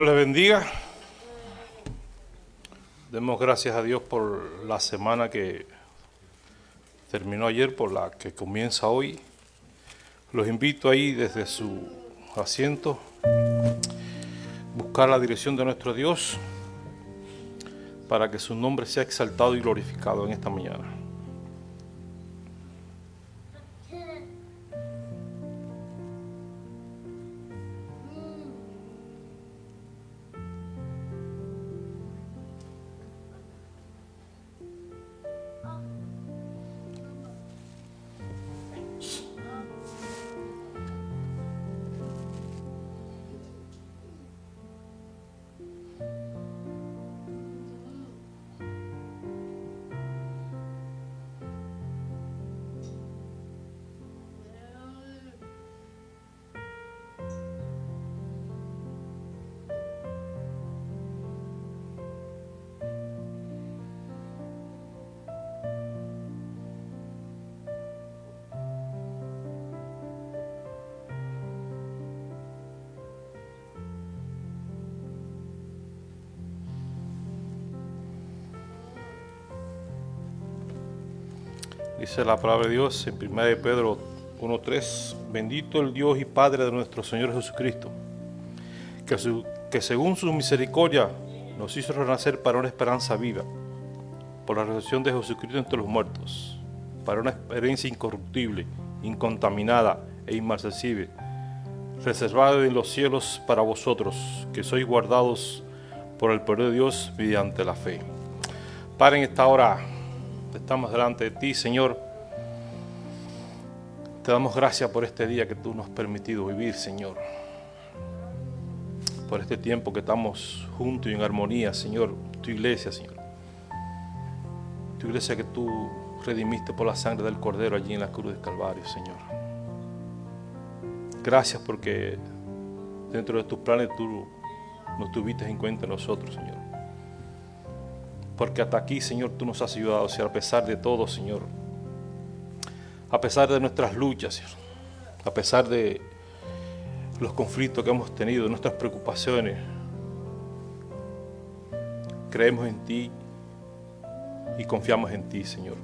Les bendiga. Demos gracias a Dios por la semana que terminó ayer, por la que comienza hoy. Los invito ahí desde su asiento, buscar la dirección de nuestro Dios para que su nombre sea exaltado y glorificado en esta mañana. Dice la palabra de Dios en 1 de Pedro 1:3: Bendito el Dios y Padre de nuestro Señor Jesucristo, que según su misericordia nos hizo renacer para una esperanza viva, por la resurrección de Jesucristo entre los muertos, para una herencia incorruptible, incontaminada e inmarcesible, reservada en los cielos para vosotros, que sois guardados por el poder de Dios mediante la fe. Padre, en esta hora estamos delante de ti, Señor. Te damos gracias por este día que tú nos has permitido vivir, Señor. Por este tiempo que estamos juntos y en armonía, Señor. Tu iglesia, Señor. Tu iglesia que tú redimiste por la sangre del Cordero allí en la cruz del Calvario, Señor. Gracias porque dentro de tus planes tú nos tuviste en cuenta nosotros, Señor. Porque hasta aquí, Señor, tú nos has ayudado, Señor, a pesar de todo, Señor. A pesar de nuestras luchas, Señor. A pesar de los conflictos que hemos tenido, de nuestras preocupaciones. Creemos en ti y confiamos en ti, Señor.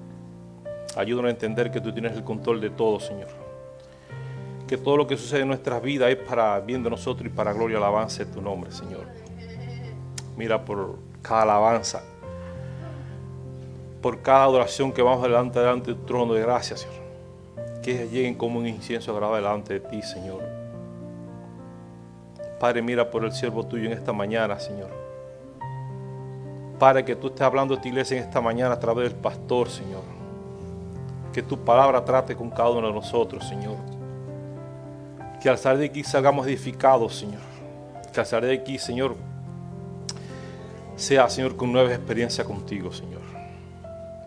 Ayúdanos a entender que tú tienes el control de todo, Señor. Que todo lo que sucede en nuestras vidas es para bien de nosotros y para gloria y alabanza de tu nombre, Señor. Mira por cada alabanza, por cada adoración que vamos delante del trono de gracia, Señor. Que lleguen como un incienso agradable delante de ti, Señor. Padre, mira por el siervo tuyo en esta mañana, Señor. Padre, que tú estés hablando a tu iglesia en esta mañana a través del pastor, Señor. Que tu palabra trate con cada uno de nosotros, Señor. Que al salir de aquí salgamos edificados, Señor. Que al salir de aquí, Señor, sea, Señor, con nueva experiencia contigo, Señor.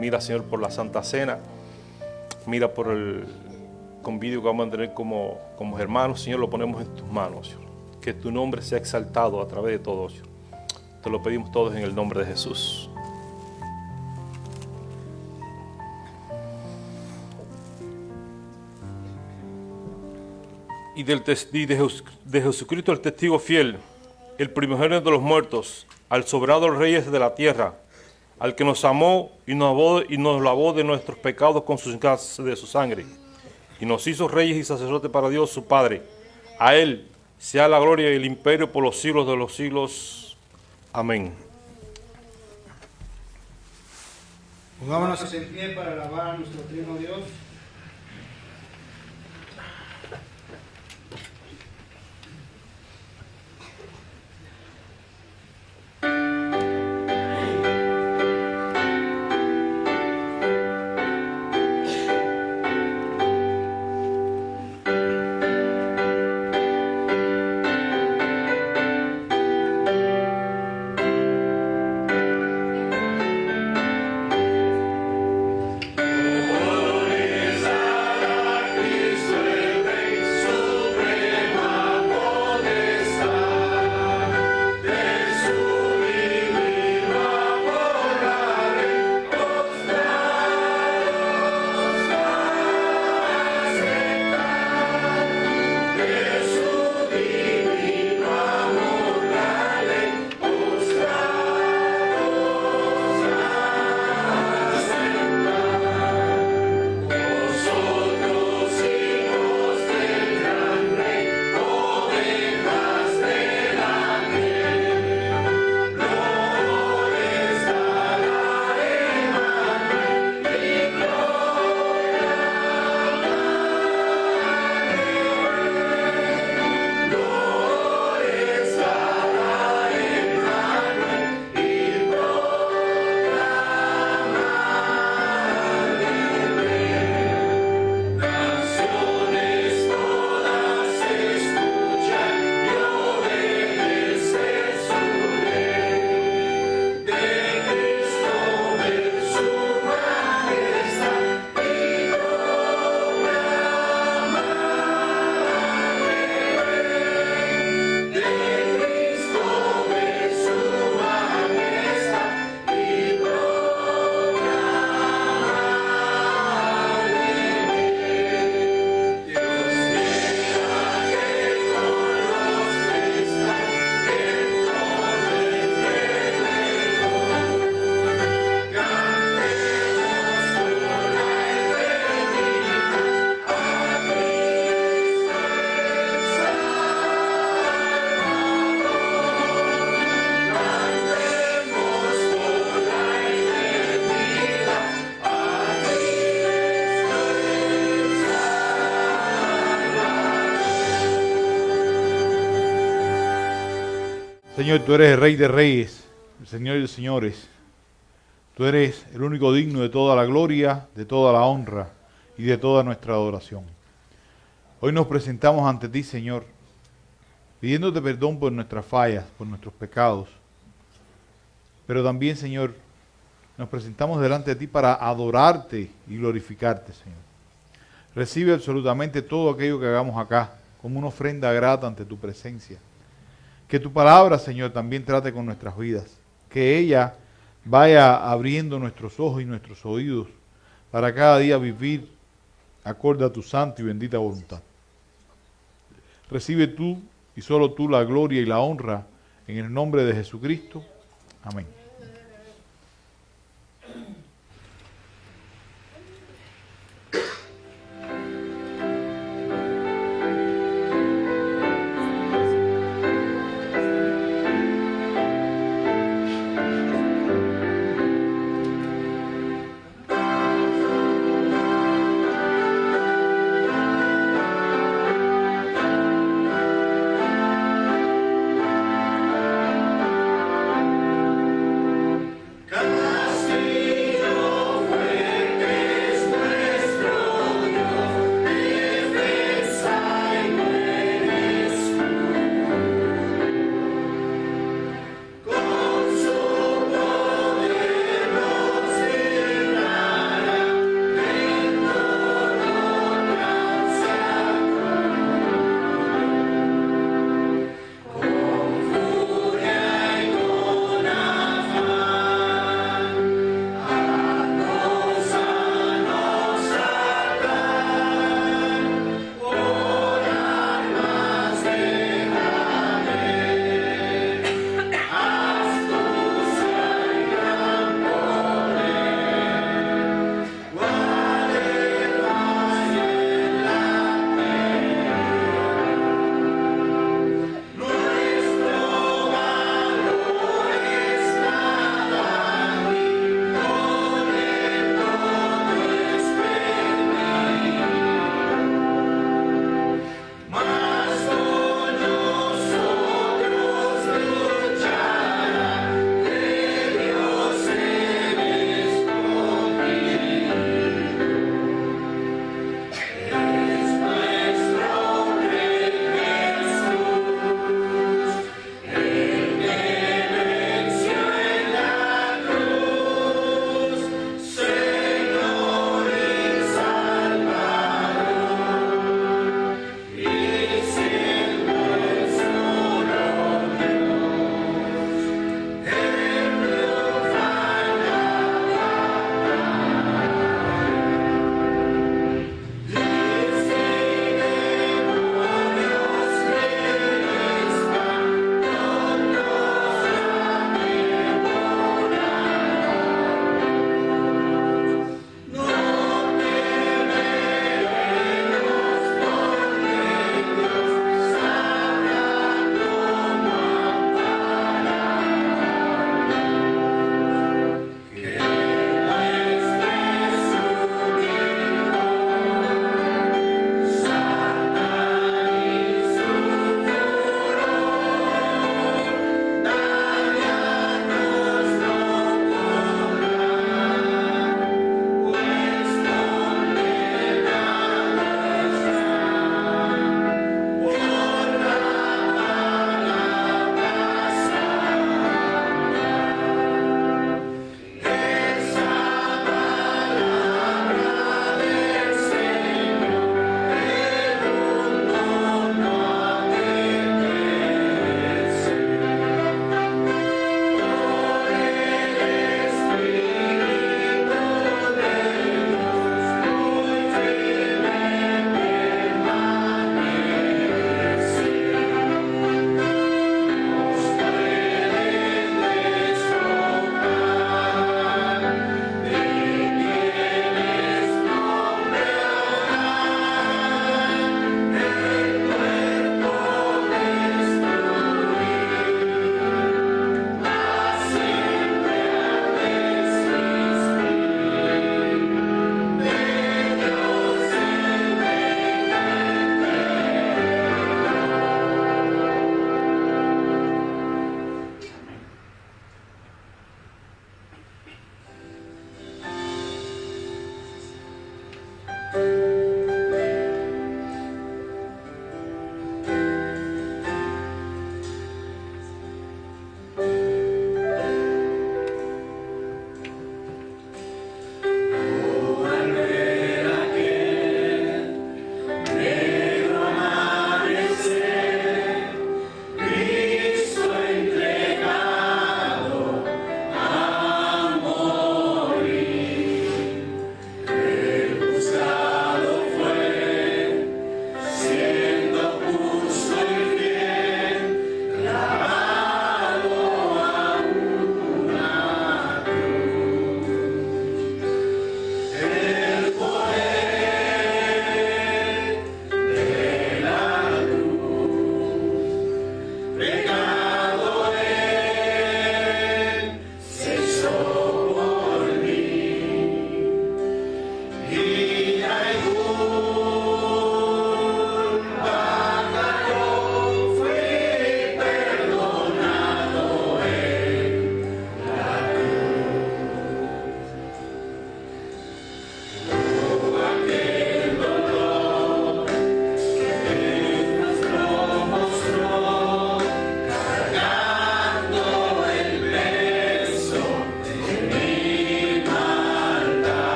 Mira, Señor, por la Santa Cena. Mira por el convivio que vamos a tener como hermanos, Señor, lo ponemos en tus manos, Señor. Que tu nombre sea exaltado a través de todo, Señor. Te lo pedimos todos en el nombre de Jesús. Y de Jesucristo, el testigo fiel, el primogénito de los muertos, al soberano de los reyes de la tierra, al que nos amó y nos lavó de nuestros pecados con de su sangre, y nos hizo reyes y sacerdotes para Dios su Padre. A Él sea la gloria y el imperio por los siglos de los siglos. Amén. Pongámonos en pie para alabar a nuestro Trino Dios. Gloria Señor, tú eres el Rey de Reyes, el Señor de Señores. Tú eres el único digno de toda la gloria, de toda la honra y de toda nuestra adoración. Hoy nos presentamos ante ti, Señor, pidiéndote perdón por nuestras fallas, por nuestros pecados. Pero también, Señor, nos presentamos delante de ti para adorarte y glorificarte, Señor. Recibe absolutamente todo aquello que hagamos acá como una ofrenda grata ante tu presencia. Que tu palabra, Señor, también trate con nuestras vidas. Que ella vaya abriendo nuestros ojos y nuestros oídos para cada día vivir acorde a tu santa y bendita voluntad. Recibe tú y solo tú la gloria y la honra en el nombre de Jesucristo. Amén.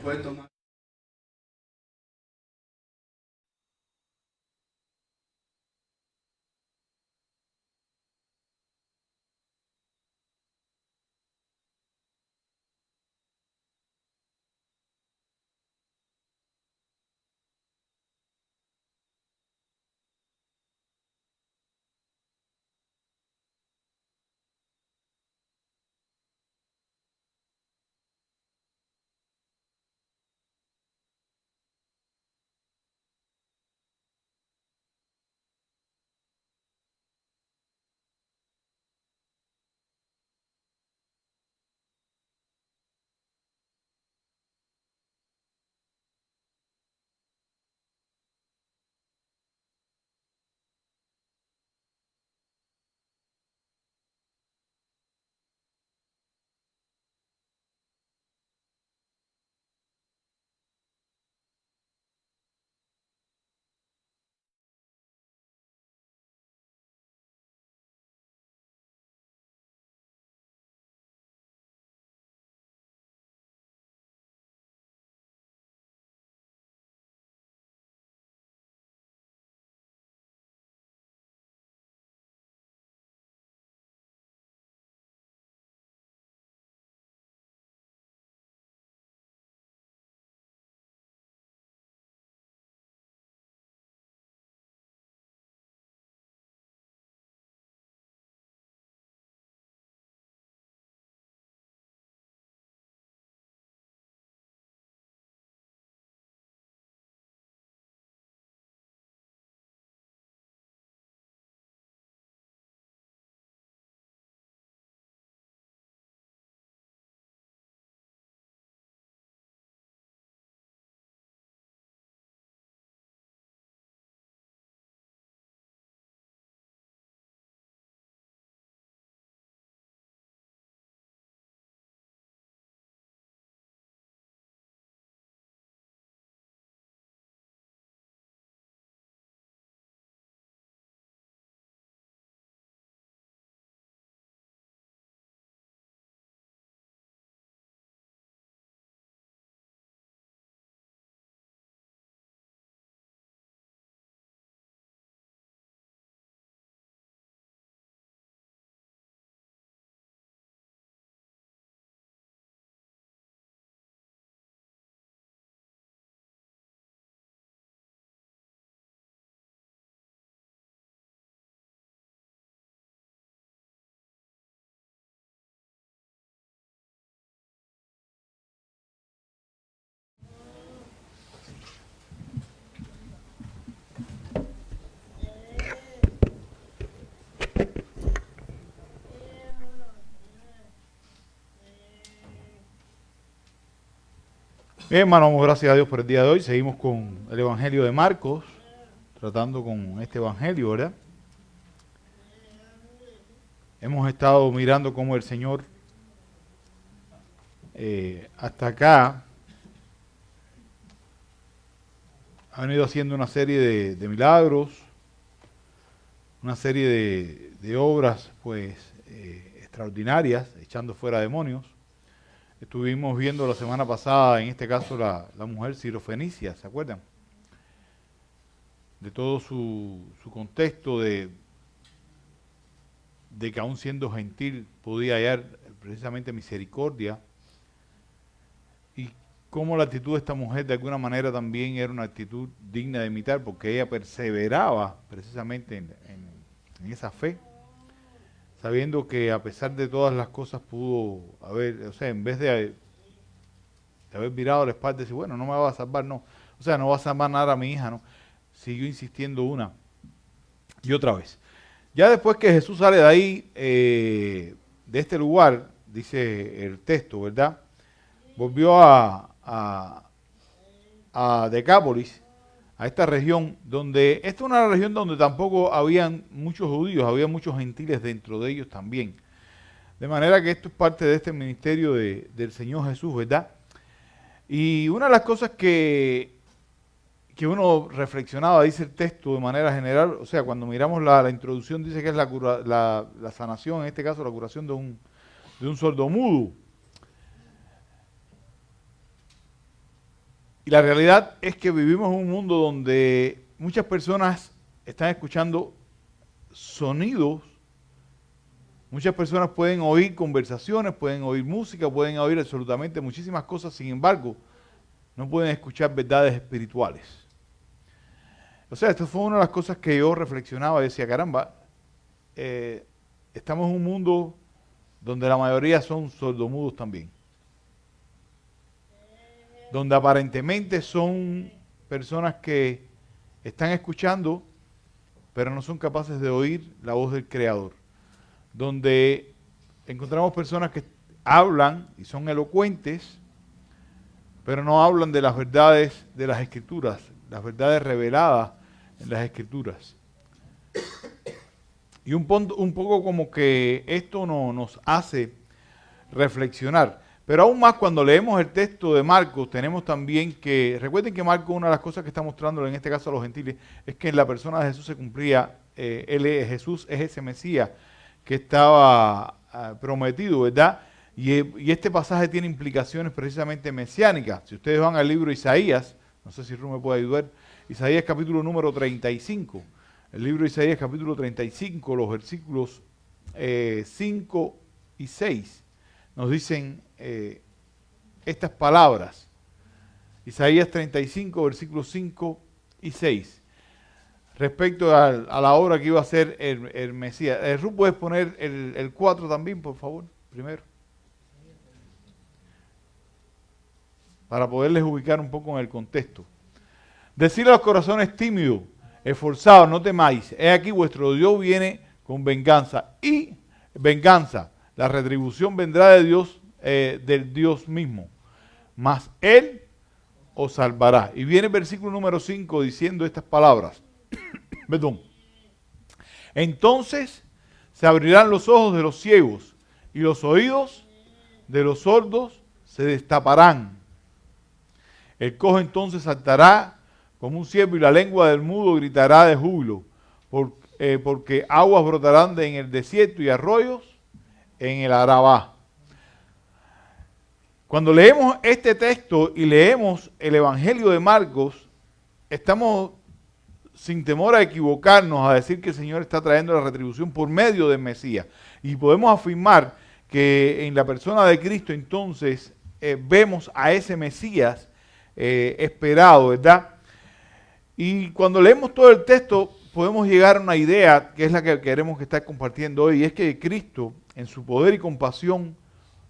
puede tomar. Bien, hermano, damos gracias a Dios por el día de hoy. Seguimos con el Evangelio de Marcos, tratando con este Evangelio, ¿verdad? Hemos estado mirando cómo el Señor hasta acá ha venido haciendo una serie de milagros, una serie de obras pues extraordinarias, echando fuera demonios. Estuvimos viendo la semana pasada, en este caso, la mujer sirofenicia, ¿se acuerdan? De todo su contexto de que aún siendo gentil podía hallar precisamente misericordia, y cómo la actitud de esta mujer de alguna manera también era una actitud digna de imitar, porque ella perseveraba precisamente en esa fe, sabiendo que a pesar de todas las cosas pudo haber, o sea, en vez de haber virado la espalda y decir, bueno, no me va a salvar, no, o sea, no va a salvar nada a mi hija, no, siguió insistiendo una y otra vez. Ya después que Jesús sale de ahí, de este lugar, dice el texto, ¿verdad? Volvió a Decápolis, a esta región, donde esta es una región donde tampoco habían muchos judíos, había muchos gentiles dentro de ellos también. De manera que esto es parte de este ministerio del Señor Jesús, ¿verdad? Y una de las cosas que uno reflexionaba, dice el texto de manera general, o sea, cuando miramos la introducción, dice que es la sanación, en este caso la curación de un sordomudo. Y la realidad es que vivimos en un mundo donde muchas personas están escuchando sonidos. Muchas personas pueden oír conversaciones, pueden oír música, pueden oír absolutamente muchísimas cosas, sin embargo, no pueden escuchar verdades espirituales. O sea, esto fue una de las cosas que yo reflexionaba y decía, caramba, estamos en un mundo donde la mayoría son sordomudos también. Donde aparentemente son personas que están escuchando, pero no son capaces de oír la voz del Creador. Donde encontramos personas que hablan y son elocuentes, pero no hablan de las verdades de las Escrituras, las verdades reveladas en las Escrituras. Y un poco como que esto nos hace reflexionar. Pero aún más cuando leemos el texto de Marcos, tenemos también que, recuerden que Marcos, una de las cosas que está mostrando en este caso a los gentiles, es que en la persona de Jesús se cumplía, Jesús es ese Mesías que estaba prometido, ¿verdad? Y este pasaje tiene implicaciones precisamente mesiánicas. Si ustedes van al libro de Isaías, no sé si Ru me puede ayudar, Isaías capítulo número 35, el libro de Isaías capítulo 35, los versículos 5 y 6, nos dicen estas palabras. Isaías 35, versículos 5 y 6. Respecto a la obra que iba a hacer el Mesías. Ruth, ¿puedes poner el 4 también, por favor? Primero. Para poderles ubicar un poco en el contexto. Decirle a los corazones tímidos, esforzados, no temáis. He aquí vuestro Dios viene con venganza. Y venganza, la retribución vendrá de Dios, del Dios mismo. Mas Él os salvará. Y viene el versículo número 5 diciendo estas palabras. Perdón. Entonces se abrirán los ojos de los ciegos y los oídos de los sordos se destaparán. El cojo entonces saltará como un ciervo y la lengua del mudo gritará de júbilo, porque aguas brotarán en el desierto y arroyos en el Arabá. Cuando leemos este texto y leemos el Evangelio de Marcos, estamos sin temor a equivocarnos, a decir que el Señor está trayendo la retribución por medio del Mesías. Y podemos afirmar que en la persona de Cristo entonces vemos a ese Mesías esperado, ¿verdad? Y cuando leemos todo el texto podemos llegar a una idea que es la que queremos que estar compartiendo hoy, y es que Cristo en su poder y compasión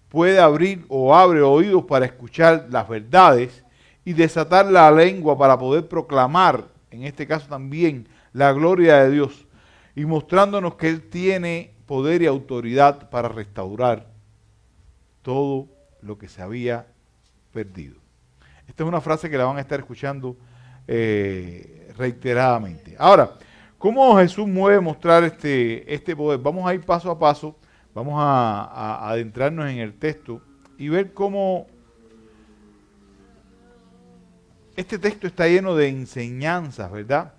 puede abrir o abre oídos para escuchar las verdades y desatar la lengua para poder proclamar, en este caso también, la gloria de Dios, y mostrándonos que Él tiene poder y autoridad para restaurar todo lo que se había perdido. Esta es una frase que la van a estar escuchando reiteradamente. Ahora, ¿cómo Jesús mueve mostrar este poder? Vamos a ir paso a paso, vamos a adentrarnos en el texto y ver cómo este texto está lleno de enseñanzas, ¿verdad?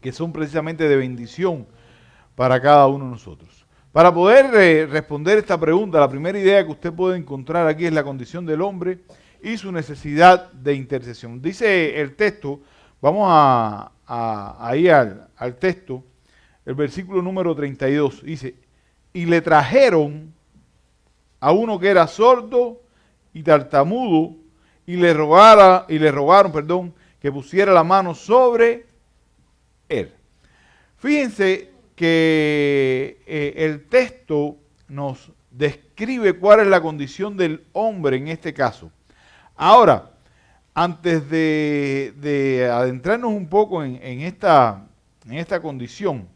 Que son precisamente de bendición para cada uno de nosotros. Para poder responder esta pregunta, la primera idea que usted puede encontrar aquí es la condición del hombre y su necesidad de intercesión. Dice el texto, vamos a ir al texto, el versículo número 32, dice, y le trajeron a uno que era sordo y tartamudo, y le rogaron, que pusiera la mano sobre él. Fíjense que el texto nos describe cuál es la condición del hombre en este caso. Ahora, antes de adentrarnos un poco en esta condición,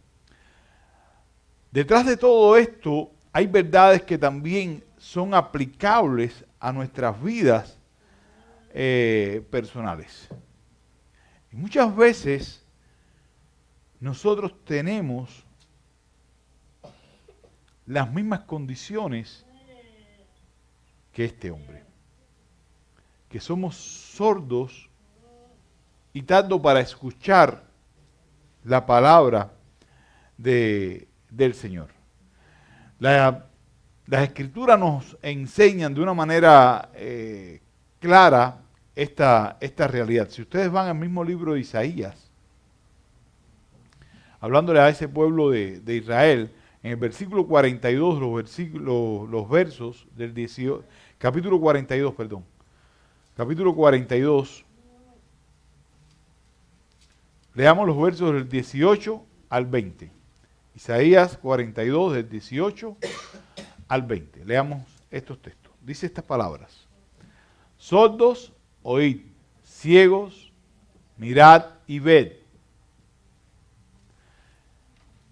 detrás de todo esto hay verdades que también son aplicables a nuestras vidas personales. Y muchas veces nosotros tenemos las mismas condiciones que este hombre, que somos sordos y tardos para escuchar la palabra del Señor. Las Escrituras nos enseñan de una manera clara esta realidad. Si ustedes van al mismo libro de Isaías, hablándole a ese pueblo de Israel, en el versículo 42, los versos del 18, capítulo 42, perdón, capítulo 42, leamos los versos del 18 al 20. Isaías 42, del 18 al 20. Leamos estos textos. Dice estas palabras. Sordos, oíd, ciegos, mirad y ved.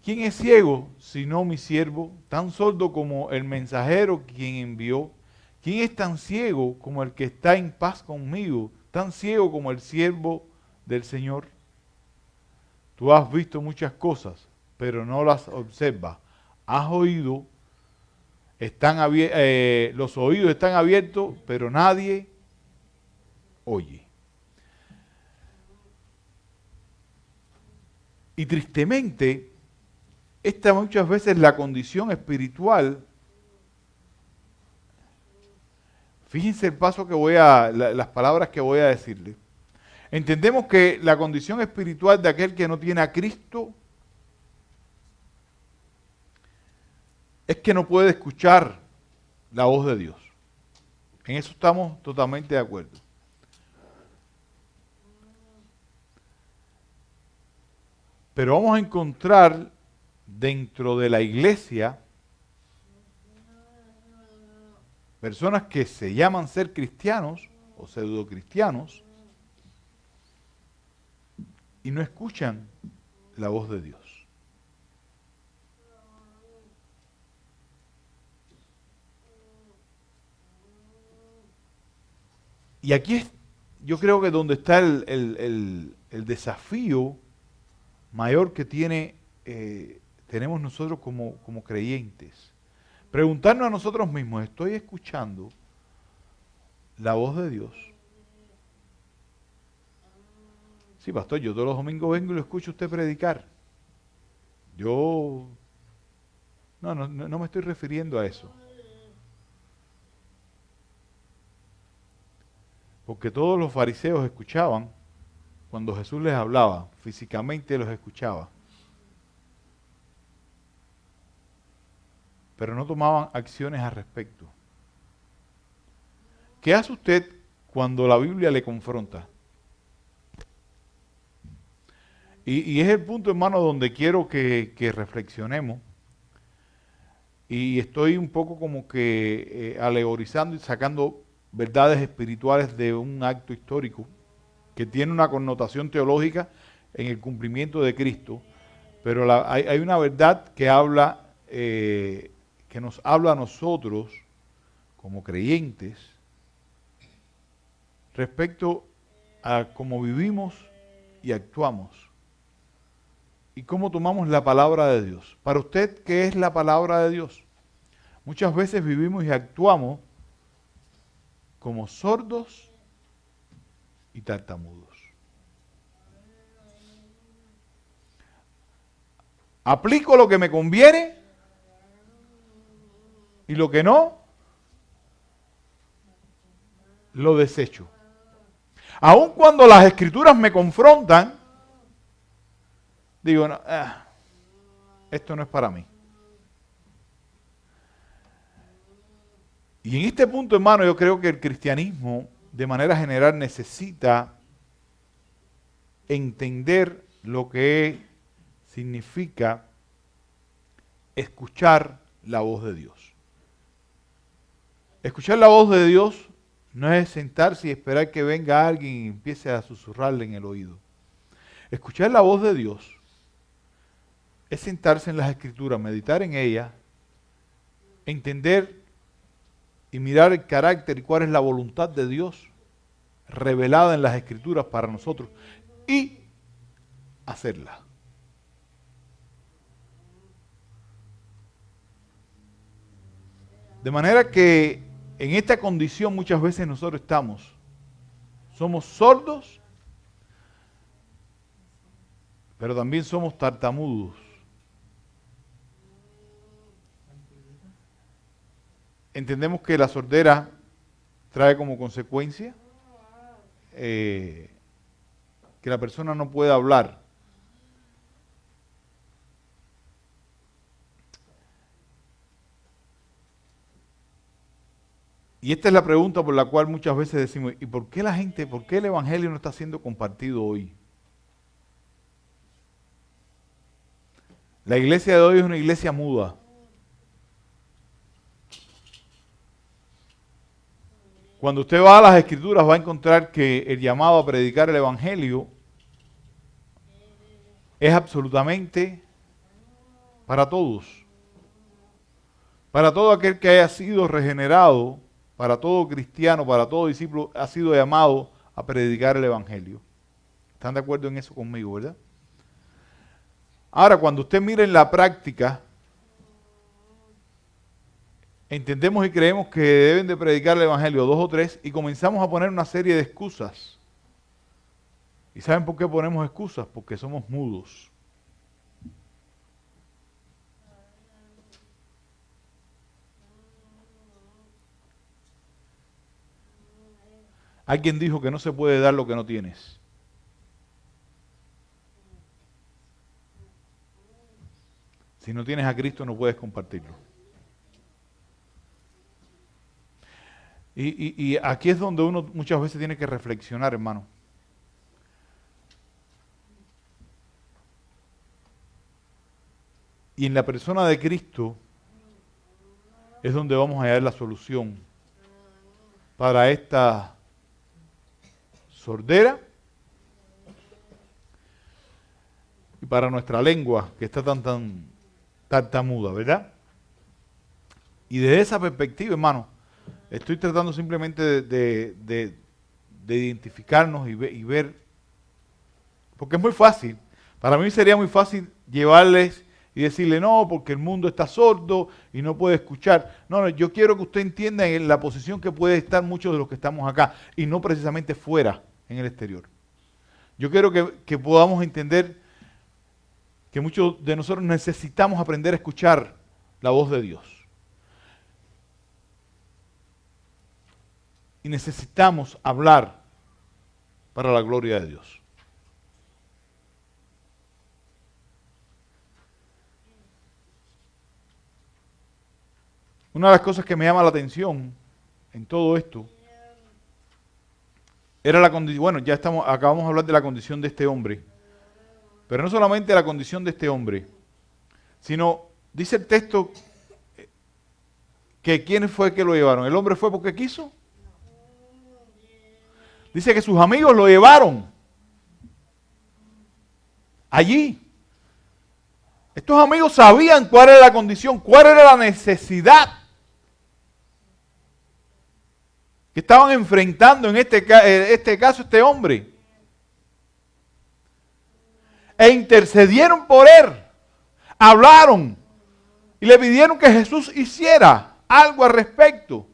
¿Quién es ciego sino mi siervo, tan sordo como el mensajero quien envió? ¿Quién es tan ciego como el que está en paz conmigo, tan ciego como el siervo del Señor? Tú has visto muchas cosas, pero no las observas. Has oído, los oídos están abiertos, pero nadie oye. Y tristemente, esta muchas veces la condición espiritual. Fíjense el paso que las palabras que voy a decirle. Entendemos que la condición espiritual de aquel que no tiene a Cristo es que no puede escuchar la voz de Dios. En eso estamos totalmente de acuerdo. Pero vamos a encontrar dentro de la iglesia personas que se llaman ser cristianos o pseudocristianos y no escuchan la voz de Dios. Y aquí es, yo creo que donde está el desafío mayor que tenemos nosotros como creyentes. Preguntarnos a nosotros mismos, ¿estoy escuchando la voz de Dios? Sí, pastor, yo todos los domingos vengo y lo escucho a usted predicar. No me estoy refiriendo a eso. Porque todos los fariseos escuchaban cuando Jesús les hablaba, físicamente los escuchaba. Pero no tomaban acciones al respecto. ¿Qué hace usted cuando la Biblia le confronta? Y es el punto, hermano, donde quiero que reflexionemos. Y estoy un poco como que alegorizando y sacando verdades espirituales de un acto histórico que tiene una connotación teológica en el cumplimiento de Cristo. Pero hay una verdad que habla, que nos habla a nosotros como creyentes respecto a cómo vivimos y actuamos y cómo tomamos la palabra de Dios. Para usted, ¿qué es la palabra de Dios? Muchas veces vivimos y actuamos como sordos y tartamudos. Aplico lo que me conviene y lo que no, lo desecho. Aun cuando las escrituras me confrontan, digo, no, esto no es para mí. Y en este punto, hermano, yo creo que el cristianismo, de manera general, necesita entender lo que significa escuchar la voz de Dios. Escuchar la voz de Dios no es sentarse y esperar que venga alguien y empiece a susurrarle en el oído. Escuchar la voz de Dios es sentarse en las Escrituras, meditar en ellas, entender y mirar el carácter y cuál es la voluntad de Dios revelada en las Escrituras para nosotros y hacerla. De manera que en esta condición muchas veces nosotros estamos. Somos sordos, pero también somos tartamudos. Entendemos que la sordera trae como consecuencia que la persona no pueda hablar. Y esta es la pregunta por la cual muchas veces decimos, ¿y por qué por qué el Evangelio no está siendo compartido hoy? La iglesia de hoy es una iglesia muda. Cuando usted va a las Escrituras va a encontrar que el llamado a predicar el Evangelio es absolutamente para todos. Para todo aquel que haya sido regenerado, para todo cristiano, para todo discípulo, ha sido llamado a predicar el Evangelio. ¿Están de acuerdo en eso conmigo, verdad? Ahora, cuando usted mire en la práctica, entendemos y creemos que deben de predicar el Evangelio 2 o 3 y comenzamos a poner una serie de excusas. ¿Y saben por qué ponemos excusas? Porque somos mudos. Alguien dijo que no se puede dar lo que no tienes. Si no tienes a Cristo no puedes compartirlo. Y aquí es donde uno muchas veces tiene que reflexionar, hermano. Y en la persona de Cristo es donde vamos a hallar la solución para esta sordera y para nuestra lengua que está tan tartamuda, ¿verdad? Y desde esa perspectiva, hermano, estoy tratando simplemente de identificarnos y ver, porque es muy fácil. Para mí sería muy fácil llevarles y decirle, no, porque el mundo está sordo y no puede escuchar. No, yo quiero que usted entienda en la posición que puede estar muchos de los que estamos acá y no precisamente fuera, en el exterior. Yo quiero que podamos entender que muchos de nosotros necesitamos aprender a escuchar la voz de Dios. Y necesitamos hablar para la gloria de Dios. Una de las cosas que me llama la atención en todo esto era la condición. Bueno, acabamos de hablar de la condición de este hombre. Pero no solamente la condición de este hombre, sino, dice el texto, que ¿quién fue que lo llevaron? ¿El hombre fue porque quiso? Dice que sus amigos lo llevaron allí. Estos amigos sabían cuál era la condición, cuál era la necesidad que estaban enfrentando en este caso este hombre. E intercedieron por él, hablaron y le pidieron que Jesús hiciera algo al respecto.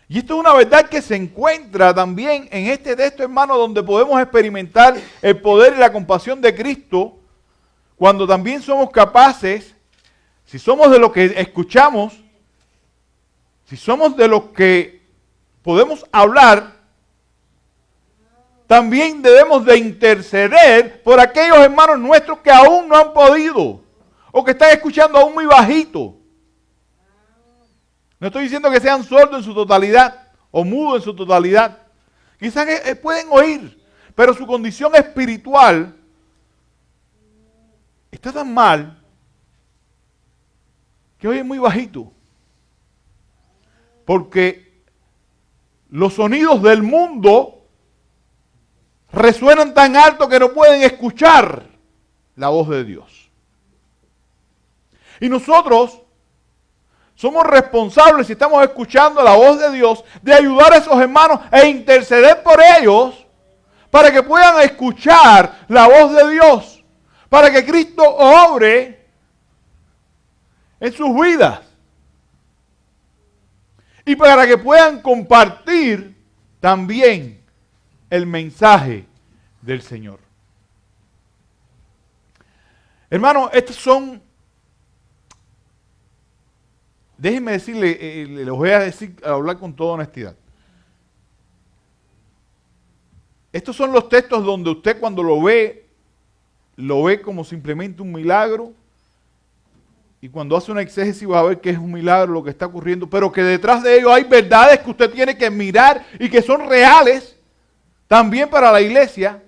Y esto es una verdad que se encuentra también en este texto, hermano, donde podemos experimentar el poder y la compasión de Cristo, cuando también somos capaces, si somos de los que escuchamos, si somos de los que podemos hablar, también debemos de interceder por aquellos hermanos nuestros que aún no han podido, o que están escuchando aún muy bajito. No estoy diciendo que sean sordos en su totalidad o mudos en su totalidad. Quizás pueden oír, pero su condición espiritual está tan mal que oyen muy bajito. Porque los sonidos del mundo resuenan tan alto que no pueden escuchar la voz de Dios. Y nosotros somos responsables, si estamos escuchando la voz de Dios, de ayudar a esos hermanos e interceder por ellos para que puedan escuchar la voz de Dios, para que Cristo obre en sus vidas y para que puedan compartir también el mensaje del Señor. Hermano, estos son déjenme decirle, les voy a decir, a hablar con toda honestidad. Estos son los textos donde usted cuando lo ve como simplemente un milagro. Y cuando hace una exégesis va a ver que es un milagro lo que está ocurriendo, pero que detrás de ello hay verdades que usted tiene que mirar y que son reales también para la iglesia.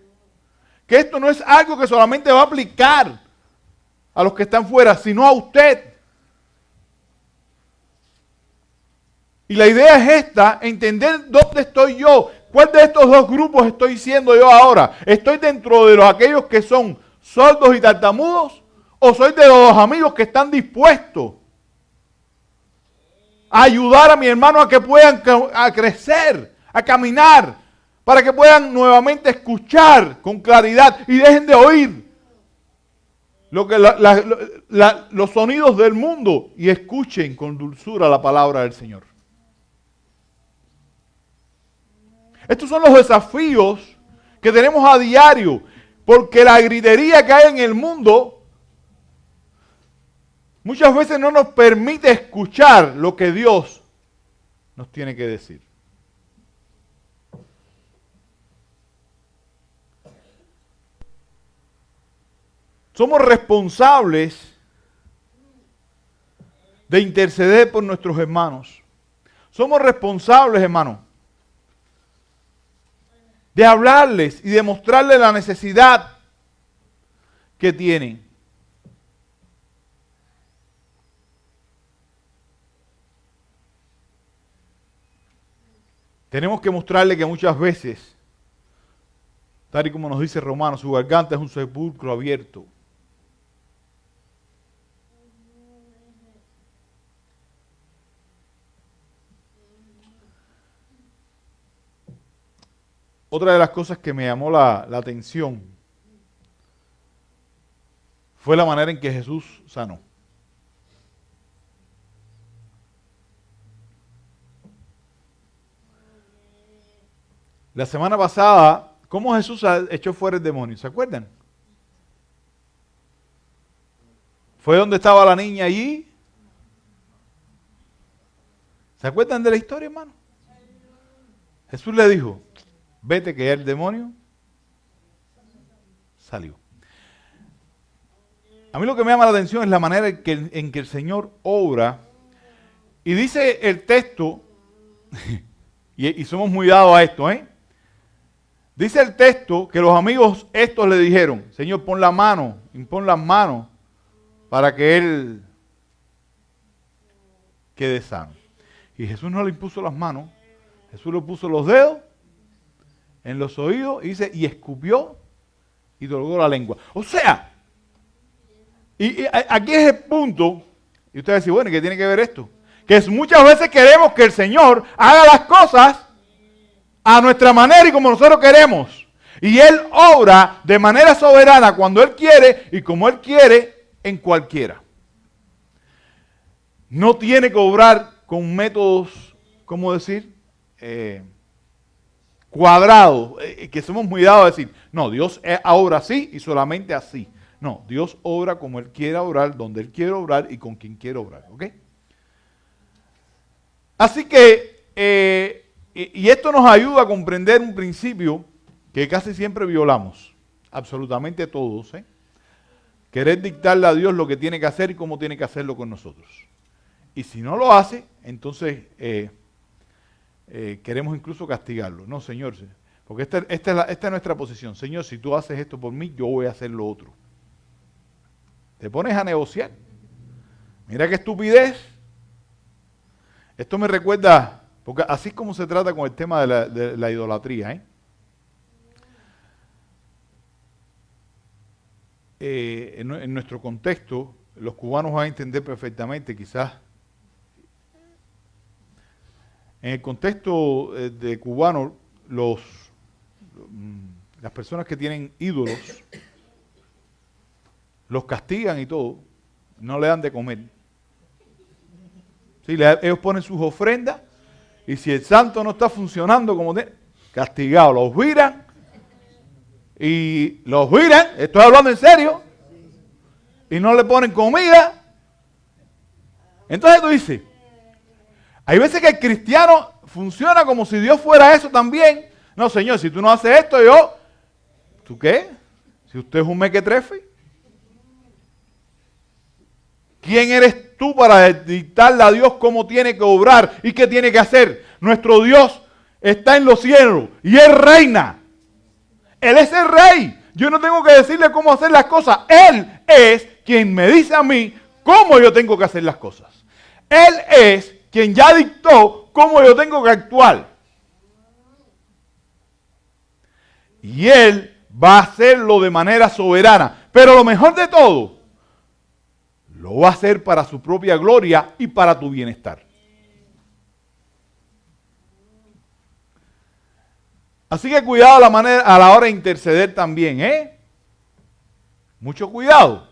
Que esto no es algo que solamente va a aplicar a los que están fuera, sino a usted. Y la idea es esta, entender dónde estoy yo. ¿Cuál de estos dos grupos estoy siendo yo ahora? ¿Estoy dentro de aquellos que son sordos y tartamudos? ¿O soy de los amigos que están dispuestos a ayudar a mi hermano a que puedan a crecer, a caminar, para que puedan nuevamente escuchar con claridad y dejen de oír los sonidos del mundo y escuchen con dulzura la palabra del Señor? Estos son los desafíos que tenemos a diario, porque la gritería que hay en el mundo muchas veces no nos permite escuchar lo que Dios nos tiene que decir. Somos responsables de interceder por nuestros hermanos. Somos responsables, hermanos, de hablarles y de mostrarles la necesidad que tienen. Tenemos que mostrarle que muchas veces, tal y como nos dice Romanos, su garganta es un sepulcro abierto. Otra de las cosas que me llamó la atención fue la manera en que Jesús sanó. La semana pasada, ¿cómo Jesús echó fuera el demonio? ¿Se acuerdan? Fue donde estaba la niña allí. ¿Se acuerdan de la historia, hermano? Jesús le dijo, vete que ya el demonio salió. A mí lo que me llama la atención es la manera en que el Señor obra. Y dice el texto, y somos muy dados a esto, dice el texto que los amigos estos le dijeron, Señor, pon las manos para que él quede sano. Y Jesús no le impuso las manos, Jesús le puso los dedos en los oídos y dice, y escupió y tocó la lengua. O sea, y aquí es el punto, y usted va a decir, bueno, ¿y qué tiene que ver esto? Que muchas veces queremos que el Señor haga las cosas a nuestra manera y como nosotros queremos. Y Él obra de manera soberana cuando Él quiere y como Él quiere en cualquiera. No tiene que obrar con métodos, ¿cómo decir? Cuadrados, que somos muy dados a decir, no, Dios obra así y solamente así. No, Dios obra como Él quiera obrar, donde Él quiere obrar y con quien quiere obrar, ¿ok? Así que, y esto nos ayuda a comprender un principio que casi siempre violamos, absolutamente todos, querer dictarle a Dios lo que tiene que hacer y cómo tiene que hacerlo con nosotros. Y si no lo hace, entonces queremos incluso castigarlo. No, Señor, porque esta es nuestra posición. Señor, si tú haces esto por mí, yo voy a hacer lo otro. Te pones a negociar. Mira qué estupidez. Esto me recuerda, porque así es como se trata con el tema de la idolatría. En nuestro contexto, los cubanos van a entender perfectamente, quizás. En el contexto de cubano, las personas que tienen ídolos, los castigan y todo, no le dan de comer. Sí, ellos ponen sus ofrendas y si el santo no está funcionando como castigado, los viran, estoy hablando en serio, y no le ponen comida. Entonces tú dices, Hay veces que el cristiano funciona como si Dios fuera eso también. No, Señor, si tú no haces esto, ¿tú qué? Si usted es un mequetrefe. ¿Quién eres tú para dictarle a Dios cómo tiene que obrar y qué tiene que hacer? Nuestro Dios está en los cielos y Él reina. Él es el rey. Yo no tengo que decirle cómo hacer las cosas. Él es quien me dice a mí cómo yo tengo que hacer las cosas. Él es quien ya dictó cómo yo tengo que actuar. Y Él va a hacerlo de manera soberana. Pero lo mejor de todo, lo va a hacer para su propia gloria y para tu bienestar. Así que cuidado a la hora de interceder también, ¿eh? Mucho cuidado.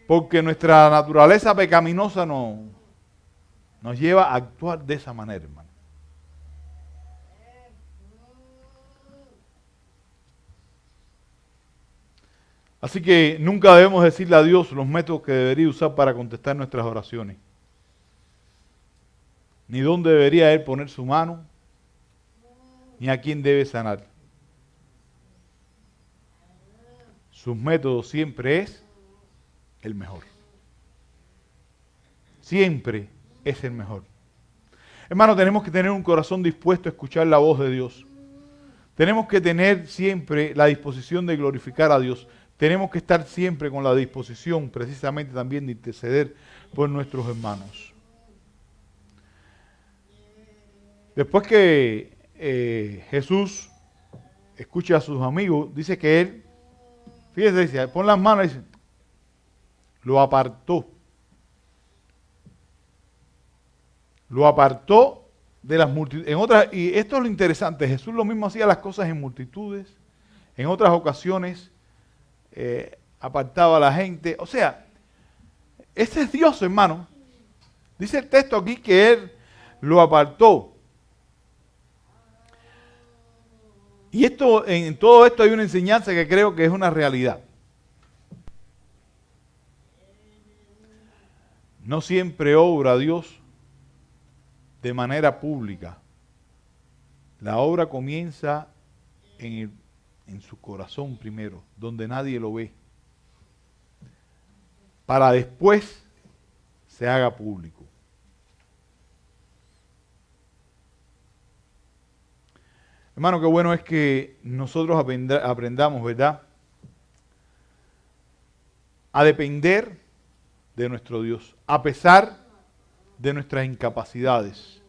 Porque nuestra naturaleza pecaminosa nos lleva a actuar de esa manera, hermano. Así que nunca debemos decirle a Dios los métodos que debería usar para contestar nuestras oraciones. Ni dónde debería Él poner su mano, ni a quién debe sanar. Sus métodos siempre es el mejor. Siempre es el mejor. Hermano, tenemos que tener un corazón dispuesto a escuchar la voz de Dios. Tenemos que tener siempre la disposición de glorificar a Dios. Tenemos que estar siempre con la disposición precisamente también de interceder por nuestros hermanos. Después que Jesús escucha a sus amigos, dice que Él, fíjese, dice, pon las manos y dice, lo apartó. Lo apartó de las multitudes. Y esto es lo interesante, Jesús lo mismo hacía las cosas en multitudes, en otras ocasiones apartaba a la gente. O sea, ese es Dios, hermano. Dice el texto aquí que Él lo apartó. Y en todo esto hay una enseñanza que creo que es una realidad. No siempre obra Dios de manera pública. La obra comienza en su corazón primero, donde nadie lo ve, para después se haga público. Hermano, qué bueno es que nosotros aprendamos, ¿verdad?, a depender de nuestro Dios, a pesar de nuestras incapacidades.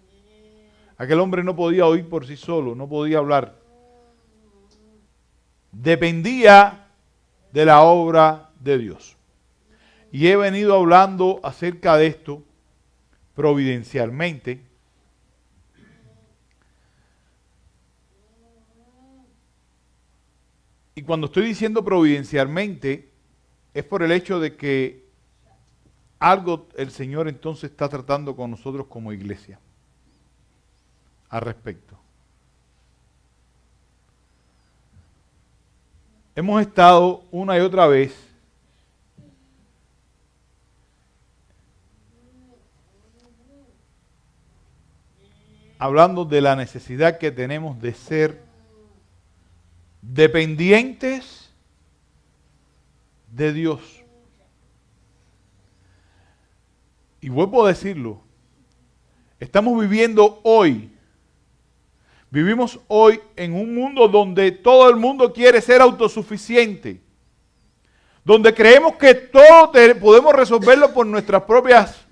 Aquel hombre no podía oír por sí solo, no podía hablar. Dependía de la obra de Dios. Y he venido hablando acerca de esto providencialmente. Y cuando estoy diciendo providencialmente, es por el hecho de que algo el Señor entonces está tratando con nosotros como iglesia al respecto. Hemos estado una y otra vez hablando de la necesidad que tenemos de ser dependientes de Dios. Y vuelvo a decirlo, estamos viviendo hoy, vivimos hoy en un mundo donde todo el mundo quiere ser autosuficiente, donde creemos que todo podemos resolverlo por nuestras propias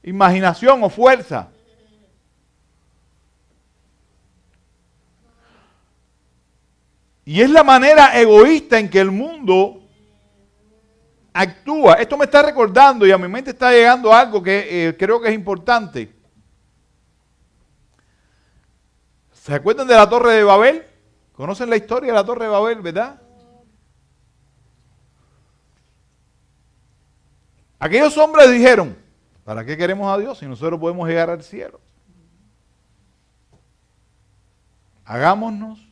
imaginación o fuerza. Y es la manera egoísta en que el mundo actúa. Esto me está recordando y a mi mente está llegando algo que creo que es importante. ¿Se acuerdan de la Torre de Babel? ¿Conocen la historia de la Torre de Babel, verdad? Aquellos hombres dijeron, ¿para qué queremos a Dios si nosotros podemos llegar al cielo? Hagámonos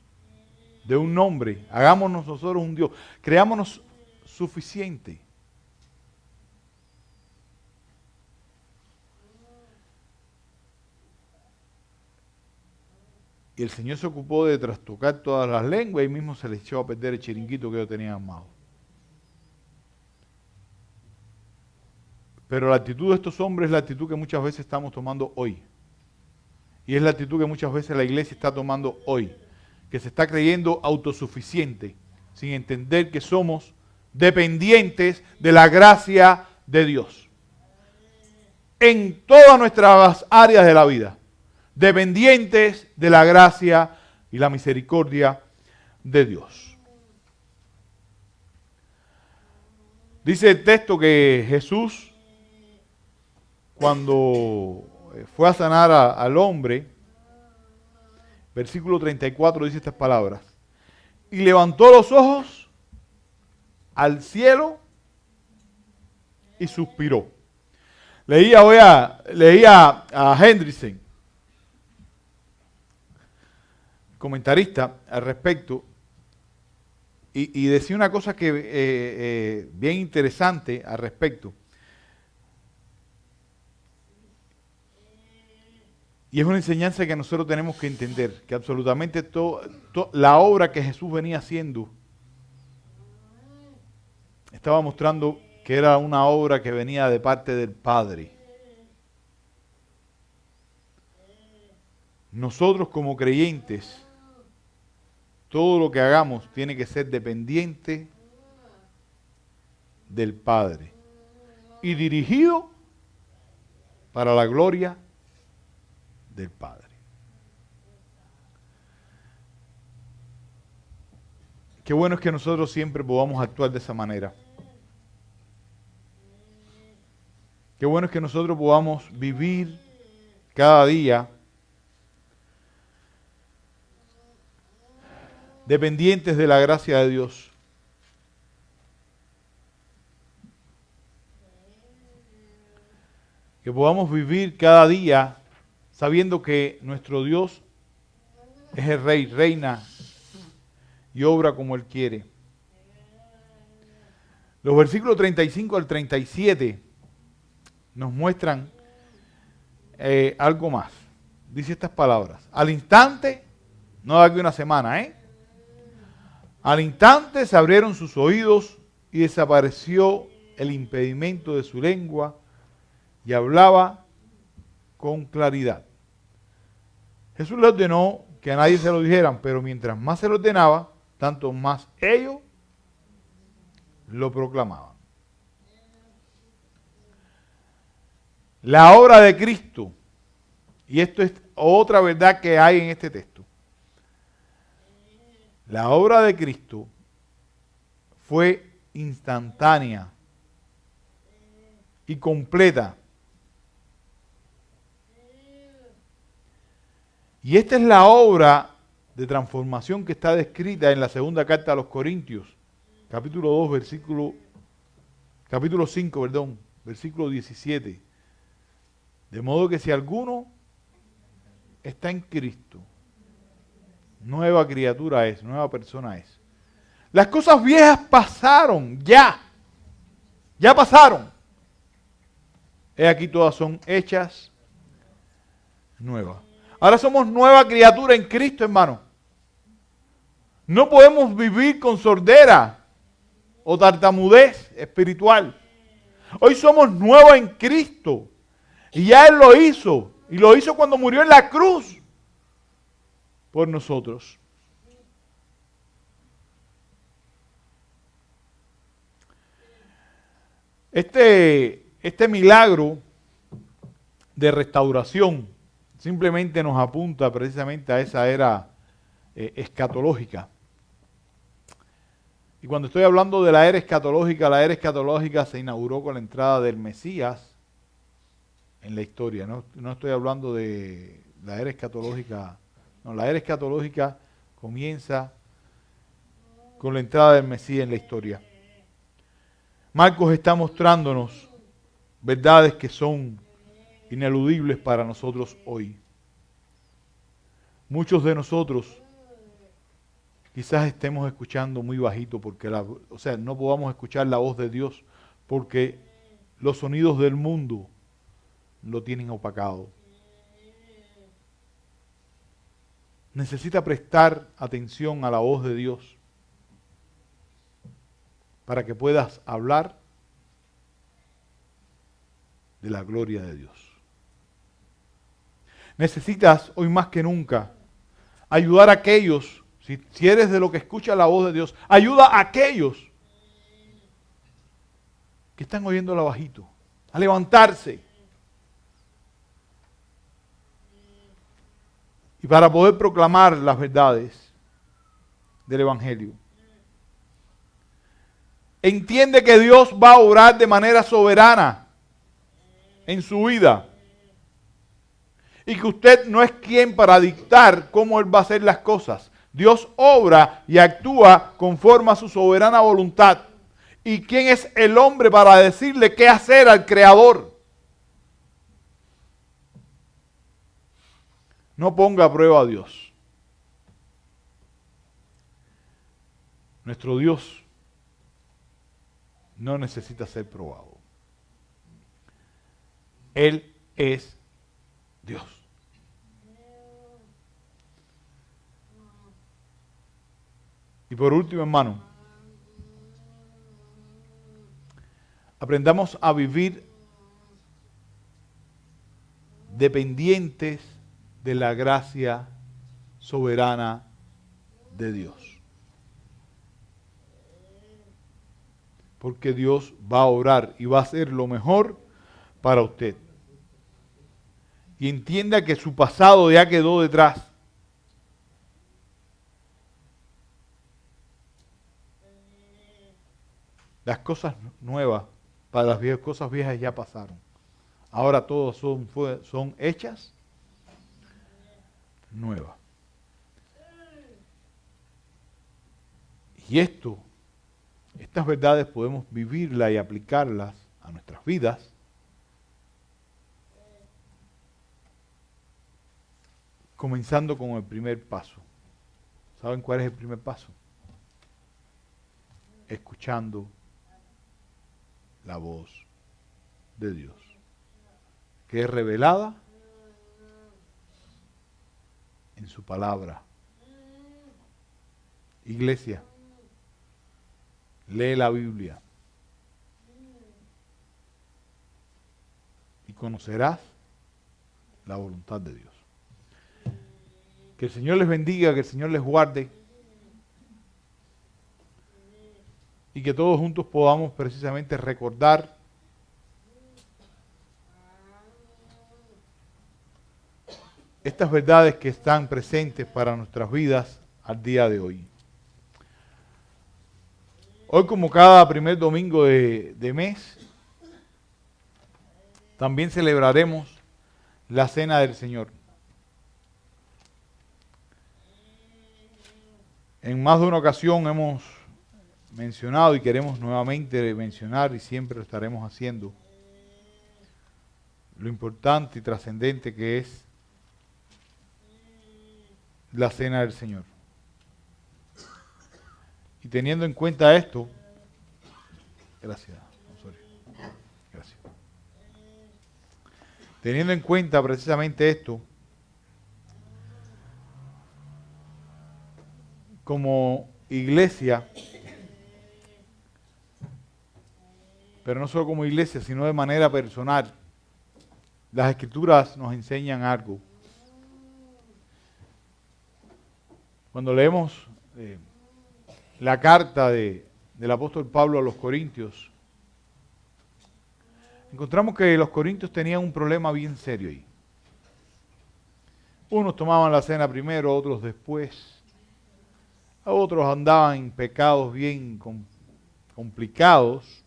de un nombre, hagámonos nosotros un Dios, creámonos suficiente. Y el Señor se ocupó de trastocar todas las lenguas y mismo se le echó a perder el chiringuito que yo tenía armado. Pero la actitud de estos hombres es la actitud que muchas veces estamos tomando hoy. Y es la actitud que muchas veces la iglesia está tomando hoy. Que se está creyendo autosuficiente, sin entender que somos dependientes de la gracia de Dios. En todas nuestras áreas de la vida. Dependientes de la gracia y la misericordia de Dios. Dice el texto que Jesús, cuando fue a sanar al hombre, versículo 34 dice estas palabras: y levantó los ojos al cielo y suspiró. Leía a Hendrickson, comentarista al respecto, y decía una cosa que bien interesante al respecto. Y es una enseñanza que nosotros tenemos que entender, que absolutamente la obra que Jesús venía haciendo estaba mostrando que era una obra que venía de parte del Padre. Nosotros como creyentes, todo lo que hagamos tiene que ser dependiente del Padre y dirigido para la gloria del Padre. Qué bueno es que nosotros siempre podamos actuar de esa manera. Qué bueno es que nosotros podamos vivir cada día dependientes de la gracia de Dios. Que podamos vivir cada día sabiendo que nuestro Dios es el Rey, reina y obra como Él quiere. Los versículos 35 al 37 nos muestran algo más. Dice estas palabras: al instante, no de aquí una semana, al instante se abrieron sus oídos y desapareció el impedimento de su lengua y hablaba con claridad. Jesús le ordenó que a nadie se lo dijeran, pero mientras más se lo ordenaba, tanto más ellos lo proclamaban. La obra de Cristo, y esto es otra verdad que hay en este texto, la obra de Cristo fue instantánea y completa. Y esta es la obra de transformación que está descrita en la segunda carta a los Corintios, capítulo 5, versículo 17. De modo que si alguno está en Cristo, nueva criatura es, nueva persona es. Las cosas viejas pasaron, ya pasaron. He aquí todas son hechas nuevas. Ahora somos nueva criatura en Cristo, hermano. No podemos vivir con sordera o tartamudez espiritual. Hoy somos nuevos en Cristo. Y ya Él lo hizo. Y lo hizo cuando murió en la cruz por nosotros. Este milagro de restauración simplemente nos apunta precisamente a esa era escatológica. Y cuando estoy hablando de la era escatológica se inauguró con la entrada del Mesías en la historia. No estoy hablando de la era escatológica. No, la era escatológica comienza con la entrada del Mesías en la historia. Marcos está mostrándonos verdades que son ineludibles para nosotros hoy. Muchos de nosotros quizás estemos escuchando muy bajito porque no podamos escuchar la voz de Dios porque los sonidos del mundo lo tienen opacado. necesita prestar atención a la voz de Dios para que puedas hablar de la gloria de Dios. Necesitas hoy más que nunca ayudar a aquellos, si eres de los que escucha la voz de Dios, ayuda a aquellos que están oyéndola bajito, a levantarse. Y para poder proclamar las verdades del Evangelio. Entiende que Dios va a obrar de manera soberana en su vida. Y que usted no es quien para dictar cómo Él va a hacer las cosas. Dios obra y actúa conforme a su soberana voluntad. ¿Y quién es el hombre para decirle qué hacer al Creador? No ponga a prueba a Dios. Nuestro Dios no necesita ser probado. Él es Dios. Y por último, hermano, aprendamos a vivir dependientes de la gracia soberana de Dios. Porque Dios va a obrar y va a hacer lo mejor para usted. Y entienda que su pasado ya quedó detrás. Las cosas nuevas para las viejas, cosas viejas ya pasaron. Ahora todas son hechas nuevas. Y estas verdades podemos vivirlas y aplicarlas a nuestras vidas. Comenzando con el primer paso. ¿Saben cuál es el primer paso? Escuchando la voz de Dios, que es revelada en su palabra. Iglesia, lee la Biblia y conocerás la voluntad de Dios. Que el Señor les bendiga, que el Señor les guarde y que todos juntos podamos precisamente recordar estas verdades que están presentes para nuestras vidas al día de hoy. Hoy, como cada primer domingo de mes, también celebraremos la Cena del Señor. En más de una ocasión hemos mencionado y queremos nuevamente mencionar, y siempre lo estaremos haciendo, lo importante y trascendente que es la Cena del Señor. Y teniendo en cuenta esto, gracias. Teniendo en cuenta precisamente esto, como iglesia, pero no solo como iglesia, sino de manera personal, las Escrituras nos enseñan algo. Cuando leemos la carta del apóstol Pablo a los Corintios, encontramos que los corintios tenían un problema bien serio ahí. Unos tomaban la cena primero, otros después. Otros andaban en pecados bien complicados.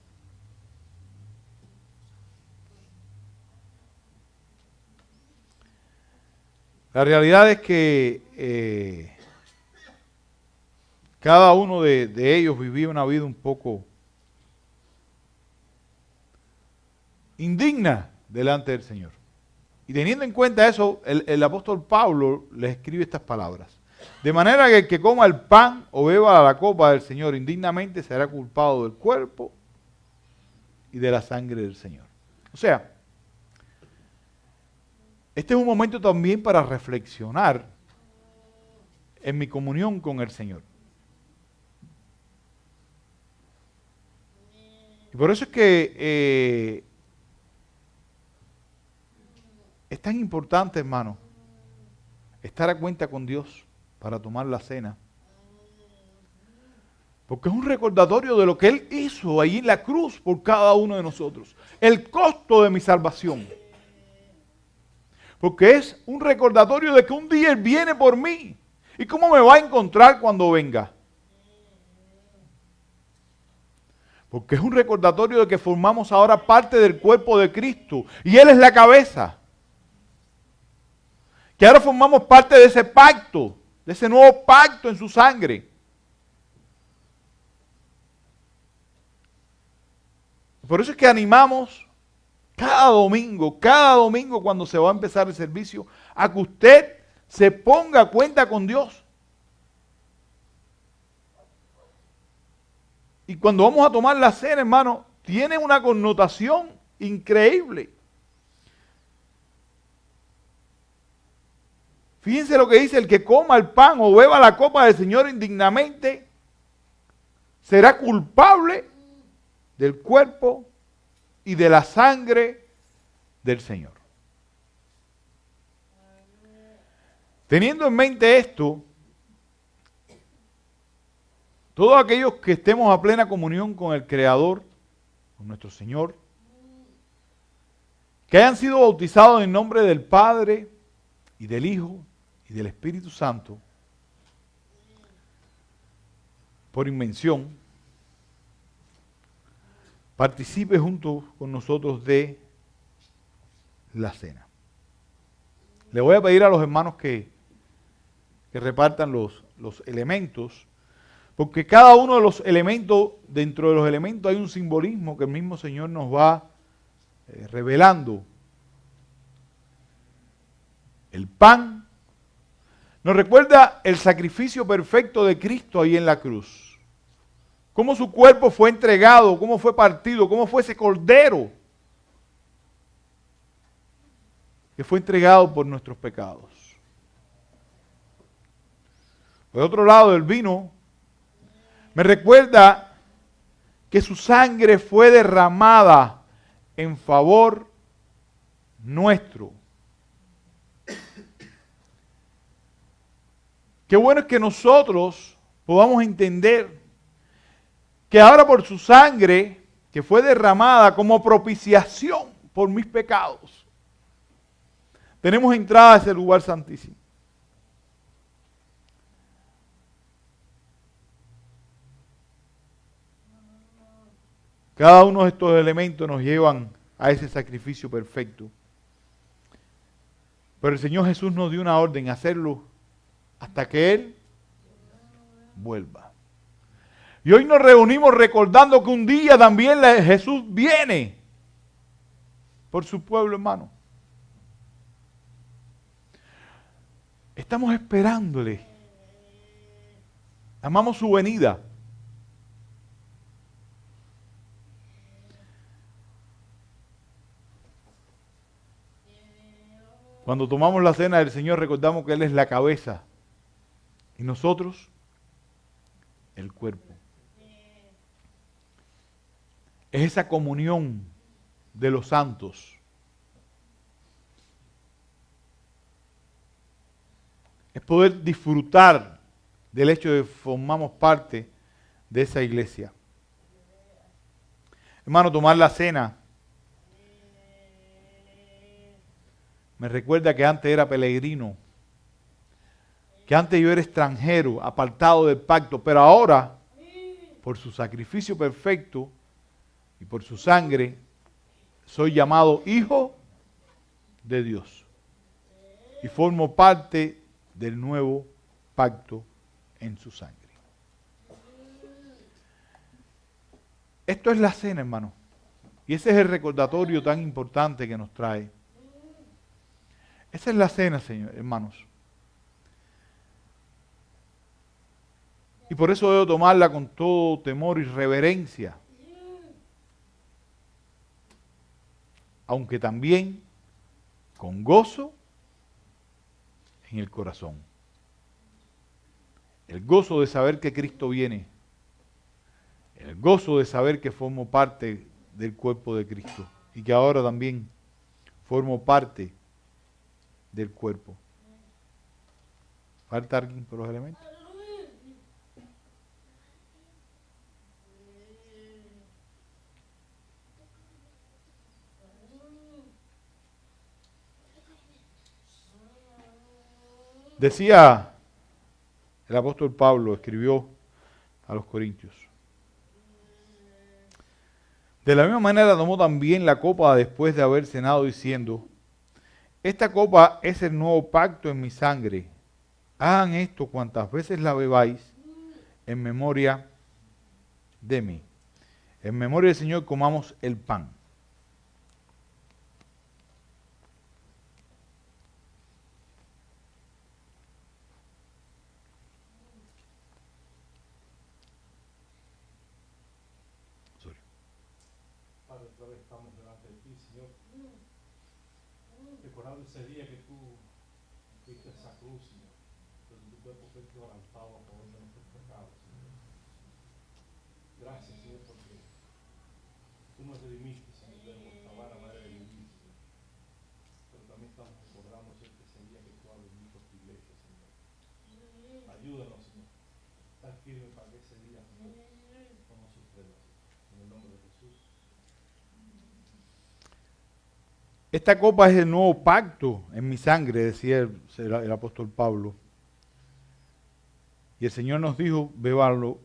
La realidad es que cada uno de ellos vivía una vida un poco indigna delante del Señor. Y teniendo en cuenta eso, el apóstol Pablo les escribe estas palabras. De manera que el que coma el pan o beba la copa del Señor indignamente será culpado del cuerpo y de la sangre del Señor. O sea, este es un momento también para reflexionar en mi comunión con el Señor. Y por eso es que es tan importante, hermano, estar a cuenta con Dios para tomar la cena. Porque es un recordatorio de lo que Él hizo ahí en la cruz por cada uno de nosotros. El costo de mi salvación. Porque es un recordatorio de que un día Él viene por mí. ¿Y cómo me va a encontrar cuando venga? Porque es un recordatorio de que formamos ahora parte del cuerpo de Cristo. Y Él es la cabeza. Que ahora formamos parte de ese pacto, de ese nuevo pacto en su sangre. Por eso es que animamos cada domingo cuando se va a empezar el servicio, a que usted se ponga a cuenta con Dios. Y cuando vamos a tomar la cena, hermano, tiene una connotación increíble. Fíjense lo que dice: el que coma el pan o beba la copa del Señor indignamente será culpable del cuerpo y de la sangre del Señor. Teniendo en mente esto, todos aquellos que estemos a plena comunión con el Creador, con nuestro Señor, que hayan sido bautizados en nombre del Padre y del Hijo y del Espíritu Santo, por invención, participe junto con nosotros de la cena. Le voy a pedir a los hermanos que repartan los elementos, porque cada uno de los elementos, dentro de los elementos hay un simbolismo que el mismo Señor nos va revelando. El pan nos recuerda el sacrificio perfecto de Cristo ahí en la cruz. Cómo su cuerpo fue entregado, cómo fue partido, cómo fue ese cordero que fue entregado por nuestros pecados. Por otro lado, el vino me recuerda que su sangre fue derramada en favor nuestro. Qué bueno es que nosotros podamos entender que ahora por su sangre, que fue derramada como propiciación por mis pecados, tenemos entrada a ese lugar santísimo. Cada uno de estos elementos nos llevan a ese sacrificio perfecto. Pero el Señor Jesús nos dio una orden, hacerlo hasta que Él vuelva. Y hoy nos reunimos recordando que un día también Jesús viene por su pueblo, hermano. Estamos esperándole. Amamos su venida. Cuando tomamos la cena del Señor, recordamos que Él es la cabeza y nosotros el cuerpo. Es esa comunión de los santos. Es poder disfrutar del hecho de que formamos parte de esa iglesia. Hermano, tomar la cena me recuerda que antes era peregrino, que antes yo era extranjero, apartado del pacto, pero ahora, por su sacrificio perfecto y por su sangre, soy llamado hijo de Dios y formo parte del nuevo pacto en su sangre. Esto es la cena, hermano, y ese es el recordatorio tan importante que nos trae. Esa es la cena, Señor, hermanos. Y por eso debo tomarla con todo temor y reverencia. Aunque también con gozo en el corazón. el gozo de saber que Cristo viene, el gozo de saber que formo parte del cuerpo de Cristo y que ahora también formo parte del cuerpo. ¿Falta alguien por los elementos? Decía el apóstol Pablo, escribió a los Corintios: de la misma manera tomó también la copa después de haber cenado, diciendo: esta copa es el nuevo pacto en mi sangre. Hagan esto cuantas veces la bebáis en memoria de mí. En memoria del Señor comamos el pan. Padre, otra vez estamos delante de ti, Señor, recordando ese día que tú fuiste a esa cruz, Señor, donde tu cuerpo fue quebrantado a favor de nuestros pecados, Señor. Gracias, Señor, porque tú nos redimiste, Señor, de nuestra vana manera de vivir, Señor. Pero también estamos recordando, Señor, que ese día que tú has venido por tu iglesia, Señor. Ayúdanos, Señor, estar firme para que ese día, Señor, no nos sorprenda, Señor. En el nombre de Jesús. Esta copa es el nuevo pacto en mi sangre, decía el apóstol Pablo. Y el Señor nos dijo: bebalo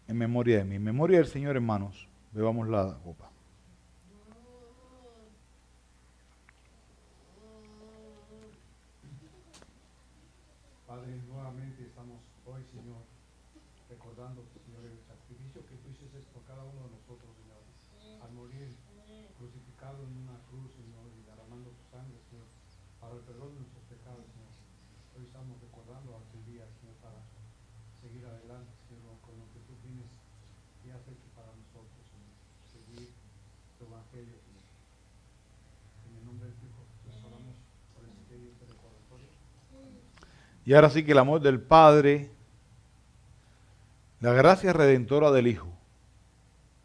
en memoria de mí. En memoria del Señor, hermanos, bebamos la copa. Padre, nuevamente estamos hoy, Señor, recordando, Señor, el sacrificio que tú hiciste por cada uno de nosotros, Señor, al morir crucificado en una cruz, Señor, y derramando tu sangre, Señor, para el perdón de nuestros pecados, Señor. Hoy estamos recordando aquel día, Señor, para seguir adelante, Señor, con lo que tú tienes y has hecho para nosotros, Señor. Seguir tu evangelio, Señor. En el nombre de Cristo Jesús oramos por este recordatorio. Y ahora sí, que el amor del Padre, la gracia redentora del Hijo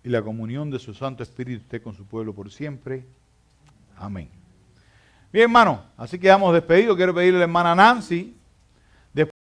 y la comunión de su Santo Espíritu esté con su pueblo por siempre. Amén. Bien, hermano, así que hemos despedido. Quiero pedirle a la hermana Nancy